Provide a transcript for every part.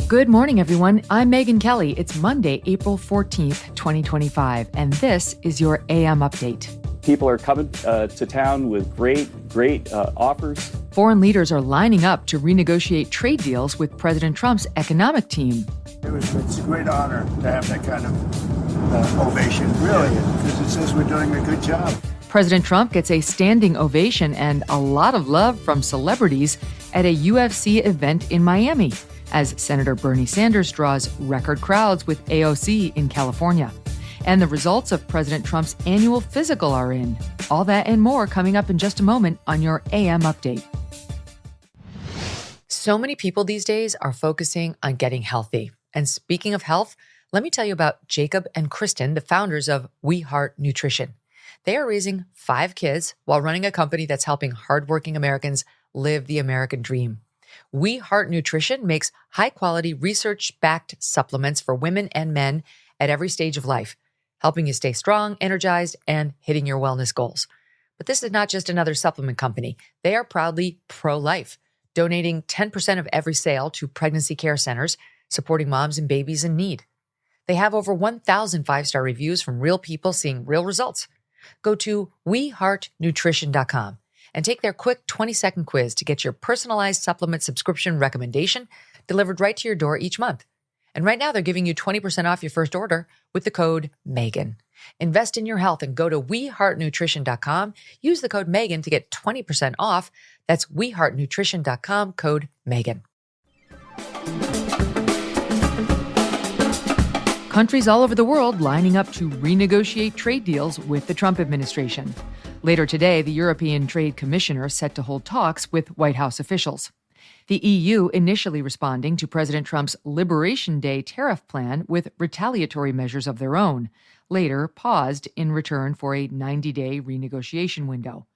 Good morning, everyone. I'm Megyn Kelly. It's Monday, April 14th, 2025, and this is your AM update. People are coming to town with great offers. Foreign leaders are lining up to renegotiate trade deals with President Trump's economic team. It's a great honor to have that kind of ovation, really, because it says we're doing a good job. President Trump gets a standing ovation and a lot of love from celebrities at a UFC event in Miami, as Senator Bernie Sanders draws record crowds with AOC in California. And the results of President Trump's annual physical are in. All that and more coming up in just a moment on your AM update. So many people these days are focusing on getting healthy. And speaking of health, let me tell you about Jacob and Kristen, the founders of We Heart Nutrition. They are raising 5 kids while running a company that's helping hardworking Americans live the American dream. We Heart Nutrition makes high-quality, research-backed supplements for women and men at every stage of life, helping you stay strong, energized, and hitting your wellness goals. But this is not just another supplement company. They are proudly pro-life, donating 10% of every sale to pregnancy care centers, supporting moms and babies in need. They have over 1,000 5-star reviews from real people seeing real results. Go to weheartnutrition.com and take their quick 20-second quiz to get your personalized supplement subscription recommendation delivered right to your door each month. And right now, they're giving you 20% off your first order with the code Megyn. Invest in your health and go to weheartnutrition.com. Use the code Megyn to get 20% off. That's weheartnutrition.com, code Megyn. Countries all over the world lining up to renegotiate trade deals with the Trump administration. Later today, the European Trade Commissioner is set to hold talks with White House officials. The EU initially responding to President Trump's Liberation Day tariff plan with retaliatory measures of their own, later paused in return for a 90-day renegotiation window.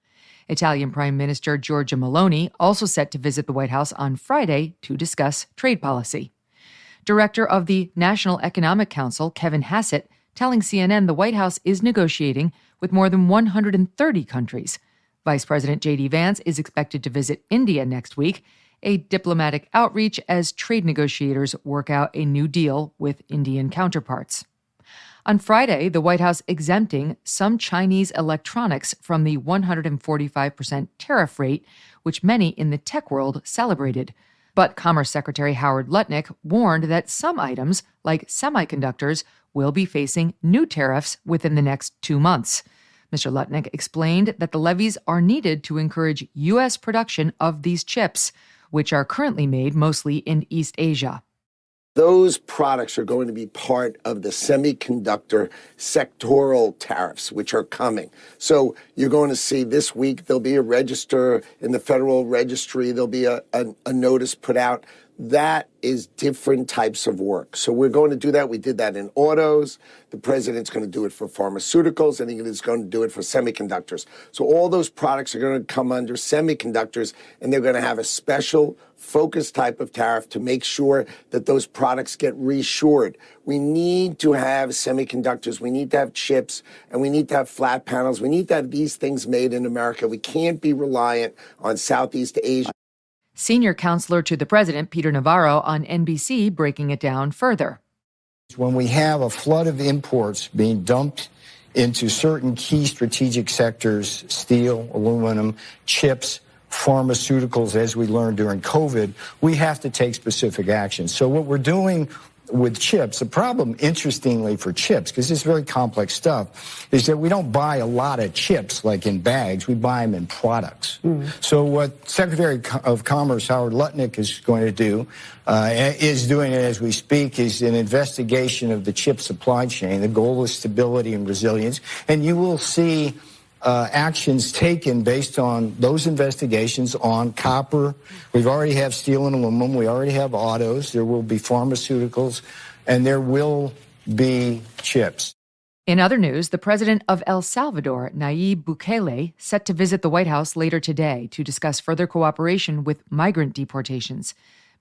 Italian Prime Minister Giorgia Meloni also set to visit the White House on Friday to discuss trade policy. Director of the National Economic Council, Kevin Hassett, telling CNN the White House is negotiating with more than 130 countries. Vice President J.D. Vance is expected to visit India next week, a diplomatic outreach as trade negotiators work out a new deal with Indian counterparts. On Friday, the White House exempting some Chinese electronics from the 145% tariff rate, which many in the tech world celebrated. But Commerce Secretary Howard Lutnick warned that some items, like semiconductors, will be facing new tariffs within the next 2 months. Mr. Lutnick explained that the levies are needed to encourage U.S. production of these chips, which are currently made mostly in East Asia. Those products are going to be part of the semiconductor sectoral tariffs, which are coming. So you're going to see this week there'll be a register in the Federal Registry. There'll be a notice put out. That is different types of work. So we're going to do that. We did that in autos. The president's going to do it for pharmaceuticals, and he's going to do it for semiconductors. So all those products are going to come under semiconductors, and they're going to have a special focused type of tariff to make sure that those products get reshored. We need to have semiconductors. We need to have chips, and we need to have flat panels. We need to have these things made in America. We can't be reliant on Southeast Asia. Senior counselor to the president, Peter Navarro, on NBC, breaking it down further. When we have a flood of imports being dumped into certain key strategic sectors, steel, aluminum, chips, pharmaceuticals, as we learned during COVID, we have to take specific action. So what we're doing with chips, the problem, interestingly, for chips, because it's very complex stuff, is that we don't buy a lot of chips like in bags. We buy them in products. So what Secretary of Commerce Howard Lutnick is going to do, is doing it as we speak, is an investigation of the chip supply chain. The goal is stability and resilience. And you will see actions taken based on those investigations on copper. We already have steel and aluminum. We already have autos. There will be pharmaceuticals, and there will be chips. In other news, the president of El Salvador, Nayib Bukele, set to visit the White House later today to discuss further cooperation with migrant deportations.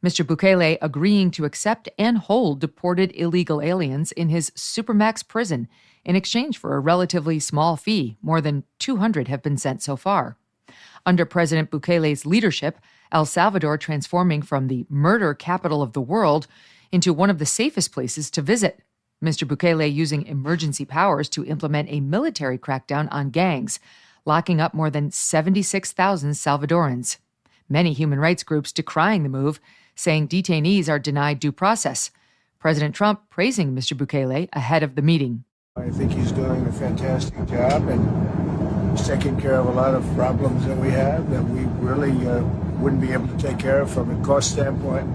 Mr. Bukele agreeing to accept and hold deported illegal aliens in his Supermax prison in exchange for a relatively small fee. More than 200 have been sent so far. Under President Bukele's leadership, El Salvador transforming from the murder capital of the world into one of the safest places to visit. Mr. Bukele using emergency powers to implement a military crackdown on gangs, locking up more than 76,000 Salvadorans. Many human rights groups decrying the move, saying detainees are denied due process. President Trump praising Mr. Bukele ahead of the meeting. I think he's doing a fantastic job, and he's taking care of a lot of problems that we have that we really wouldn't be able to take care of from a cost standpoint.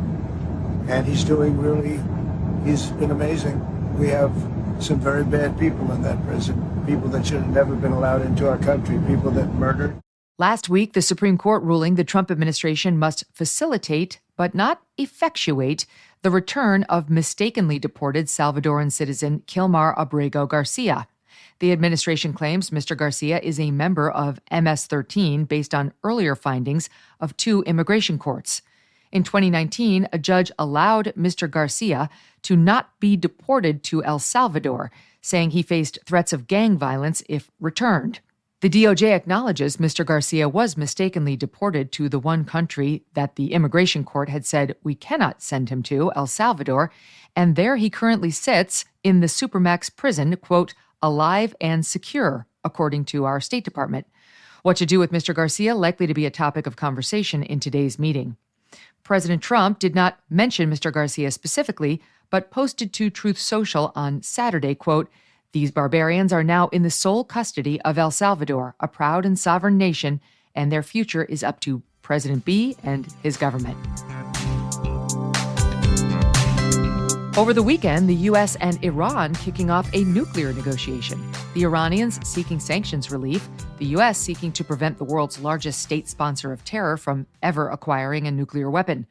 And he's been amazing. We have some very bad people in that prison, people that should have never been allowed into our country, people that murdered. Last week, the Supreme Court ruling the Trump administration must facilitate, but not effectuate, the return of mistakenly deported Salvadoran citizen Kilmar Abrego Garcia. The administration claims Mr. Garcia is a member of MS-13 based on earlier findings of 2 immigration courts. In 2019, a judge allowed Mr. Garcia to not be deported to El Salvador, saying he faced threats of gang violence if returned. The DOJ acknowledges Mr. Garcia was mistakenly deported to the one country that the immigration court had said we cannot send him to, El Salvador, and there he currently sits in the Supermax prison, quote, alive and secure, according to our State Department. What to do with Mr. Garcia likely to be a topic of conversation in today's meeting. President Trump did not mention Mr. Garcia specifically, but posted to Truth Social on Saturday, quote, these barbarians are now in the sole custody of El Salvador, a proud and sovereign nation, and their future is up to President B and his government. Over the weekend, the U.S. and Iran kicking off a nuclear negotiation. The Iranians seeking sanctions relief, the U.S. seeking to prevent the world's largest state sponsor of terror from ever acquiring a nuclear weapon.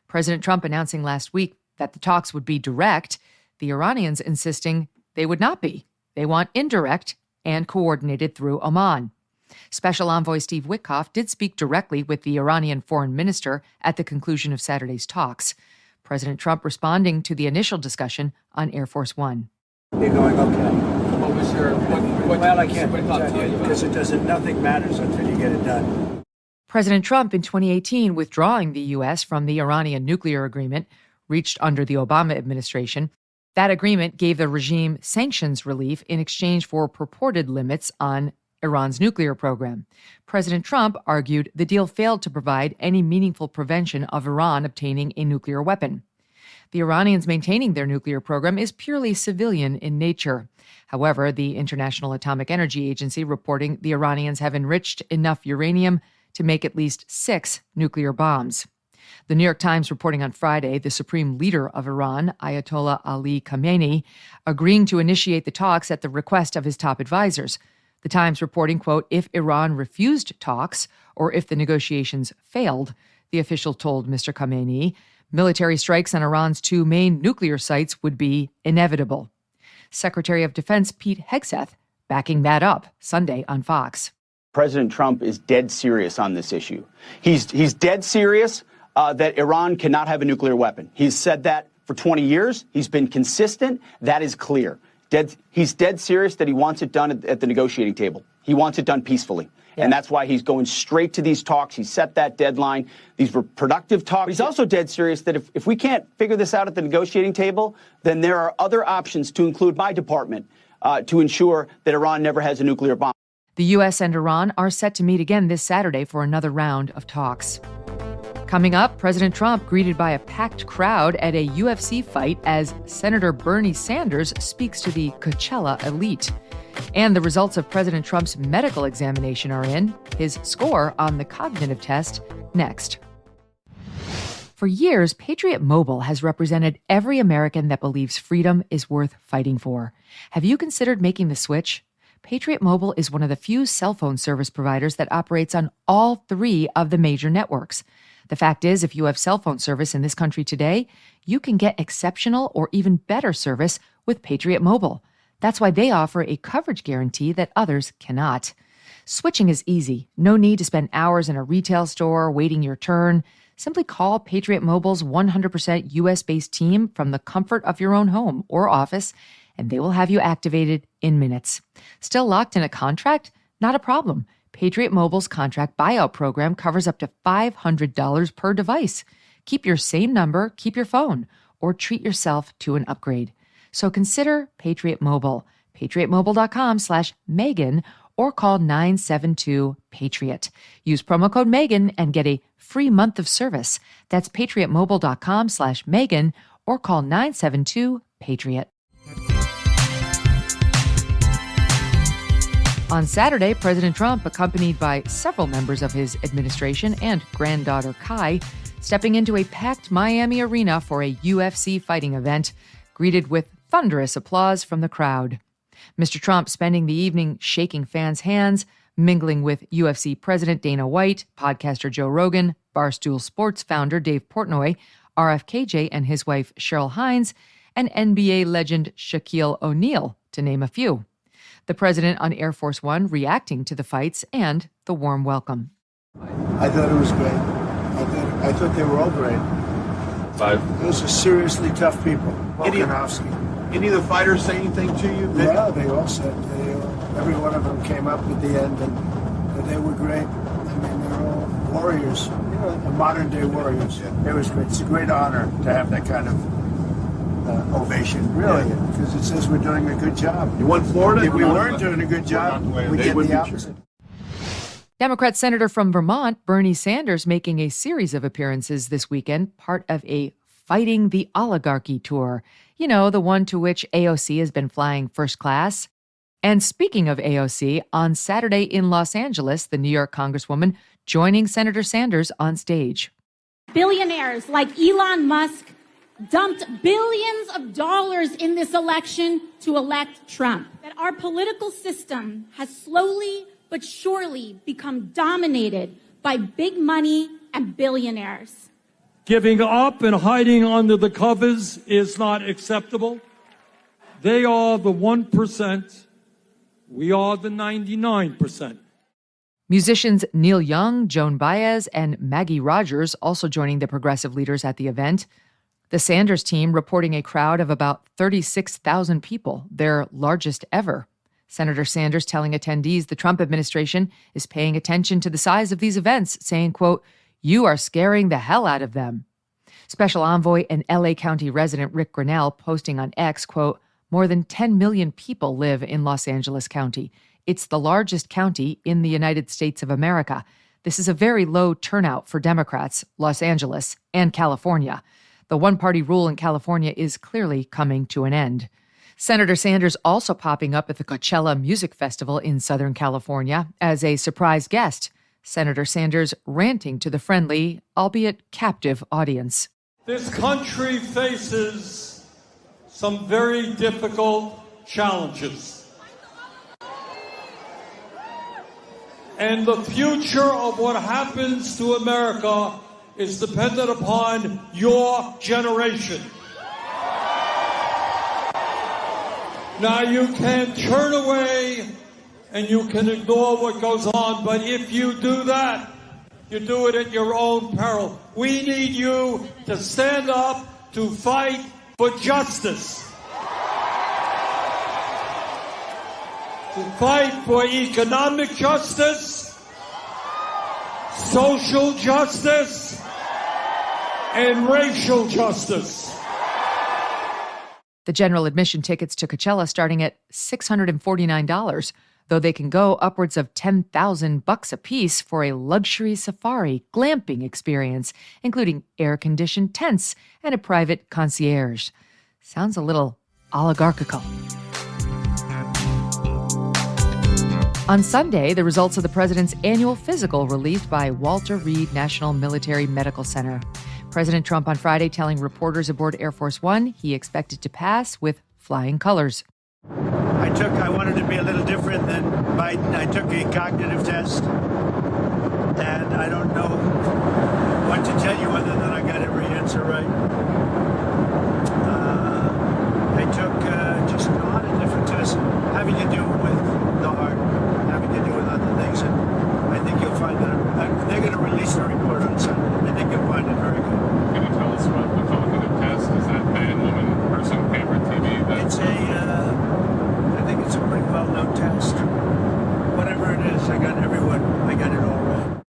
President Trump announcing last week that the talks would be direct, the Iranians insisting they would not be. They want indirect and coordinated through Oman. Special Envoy Steve Witkoff did speak directly with the Iranian foreign minister at the conclusion of Saturday's talks. President Trump responding to the initial discussion on Air Force One. You're going okay. What was your what Well, I can't tell you because nothing matters until you get it done. President Trump in 2018 withdrawing the U.S. from the Iranian nuclear agreement reached under the Obama administration. That agreement gave the regime sanctions relief in exchange for purported limits on Iran's nuclear program. President Trump argued the deal failed to provide any meaningful prevention of Iran obtaining a nuclear weapon. The Iranians maintaining their nuclear program is purely civilian in nature. However, the International Atomic Energy Agency reporting the Iranians have enriched enough uranium to make at least 6 nuclear bombs. The New York Times reporting on Friday the supreme leader of Iran, Ayatollah Ali Khamenei, agreeing to initiate the talks at the request of his top advisors. The Times reporting, quote, if Iran refused talks or if the negotiations failed, the official told Mr. Khamenei, military strikes on Iran's 2 main nuclear sites would be inevitable. Secretary of Defense Pete Hegseth backing that up Sunday on Fox. President Trump is dead serious on this issue. He's dead serious that Iran cannot have a nuclear weapon. He's said that for 20 years. He's been consistent. That is clear. He's dead serious that he wants it done at the negotiating table. He wants it done peacefully. Yeah. And that's why he's going straight to these talks. He set that deadline. These were productive talks. But he's also dead serious that if we can't figure this out at the negotiating table, then there are other options, to include my department, to ensure that Iran never has a nuclear bomb. The U.S. and Iran are set to meet again this Saturday for another round of talks. Coming up, President Trump greeted by a packed crowd at a UFC fight as Senator Bernie Sanders speaks to the Coachella elite. And the results of President Trump's medical examination are in, his score on the cognitive test next. For years, Patriot Mobile has represented every American that believes freedom is worth fighting for. Have you considered making the switch? Patriot Mobile is one of the few cell phone service providers that operates on all 3 of the major networks. The fact is, if you have cell phone service in this country today, you can get exceptional or even better service with Patriot Mobile. That's why they offer a coverage guarantee that others cannot. Switching is easy. No need to spend hours in a retail store waiting your turn. Simply call Patriot Mobile's 100% U.S.-based team from the comfort of your own home or office, and they will have you activated in minutes. Still locked in a contract? Not a problem. Patriot Mobile's contract buyout program covers up to $500 per device. Keep your same number, keep your phone, or treat yourself to an upgrade. So consider Patriot Mobile. PatriotMobile.com/Megyn or call 972-PATRIOT. Use promo code Megyn and get a free month of service. That's PatriotMobile.com/Megyn or call 972-PATRIOT. On Saturday, President Trump, accompanied by several members of his administration and granddaughter Kai, stepping into a packed Miami arena for a UFC fighting event, greeted with thunderous applause from the crowd. Mr. Trump spending the evening shaking fans' hands, mingling with UFC President Dana White, podcaster Joe Rogan, Barstool Sports founder Dave Portnoy, RFKJ and his wife Cheryl Hines, and NBA legend Shaquille O'Neal, to name a few. The president on Air Force One reacting to the fights and the warm welcome. I thought it was great. I thought they were all great. Those are seriously tough people. Any of the fighters say anything to you? Yeah, they all said. Every one of them came up at the end, and they were great. I mean, they're all warriors, the modern-day warriors. It was great. It's a great honor to have that kind of ovation, really, because it says we're doing a good job. You won Florida? If we weren't doing a good job, we'd get the opposite. Democrat Senator from Vermont, Bernie Sanders, making a series of appearances this weekend, part of a Fighting the Oligarchy tour. You know, the one to which AOC has been flying first class. And speaking of AOC, on Saturday in Los Angeles, the New York Congresswoman joining Senator Sanders on stage. Billionaires like Elon Musk dumped billions of dollars in this election to elect Trump. That our political system has slowly but surely become dominated by big money and billionaires. Giving up and hiding under the covers is not acceptable. They are the 1%. We are the 99%. Musicians Neil Young, Joan Baez, and Maggie Rogers also joining the progressive leaders at the event. The Sanders team reporting a crowd of about 36,000 people, their largest ever. Senator Sanders telling attendees the Trump administration is paying attention to the size of these events, saying, quote, "You are scaring the hell out of them." Special envoy and LA County resident Rick Grinnell posting on X, quote, "More than 10 million people live in Los Angeles County. It's the largest county in the United States of America. This is a very low turnout for Democrats, Los Angeles, and California. The one-party rule in California is clearly coming to an end." Senator Sanders also popping up at the Coachella Music Festival in Southern California as a surprise guest. Senator Sanders ranting to the friendly, albeit captive, audience. This country faces some very difficult challenges. And the future of what happens to America is dependent upon your generation. Now, you can turn away and you can ignore what goes on, but if you do that, you do it at your own peril. We need you to stand up to fight for justice. To fight for economic justice, social justice, and racial justice. The general admission tickets to Coachella starting at $649, though they can go upwards of $10,000 a piece for a luxury safari glamping experience, including air-conditioned tents and a private concierge. Sounds a little oligarchical. On Sunday, the results of the president's annual physical released by Walter Reed National Military Medical Center. President Trump on Friday telling reporters aboard Air Force One he expected to pass with flying colors. I wanted to be a little different than Biden. I took a cognitive test, and I don't know what to tell you other than I got every answer right. I took just a lot of different tests having to do with the heart, having to do with other things, and I think you'll find that they're going to release the report on Sunday. I think you'll find it very good. Can you tell us what the cognitive test is? That man, woman, person, favorite TV? I think it's a pretty well-known test. Whatever it is, I got it all right.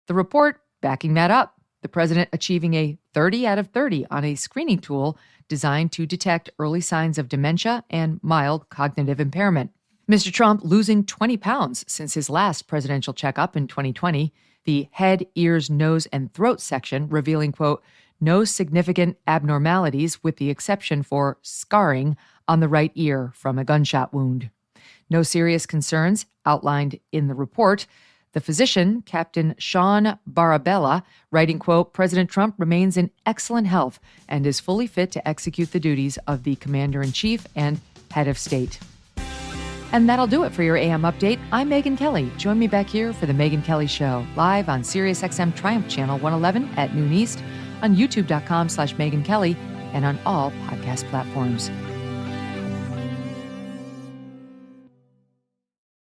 The report backing that up. The president achieving a 30 out of 30 on a screening tool designed to detect early signs of dementia and mild cognitive impairment. Mr. Trump losing 20 pounds since his last presidential checkup in 2020, the head, ears, nose, and throat section revealing, quote, no significant abnormalities with the exception for scarring on the right ear from a gunshot wound. No serious concerns outlined in the report. The physician, Captain Sean Barabella, writing, quote, President Trump remains in excellent health and is fully fit to execute the duties of the commander-in-chief and head of state. And that'll do it for your AM update. I'm Megyn Kelly. Join me back here for the Megyn Kelly Show, live on SiriusXM Triumph Channel 111 at noon East, on youtube.com/Megyn Kelly, and on all podcast platforms.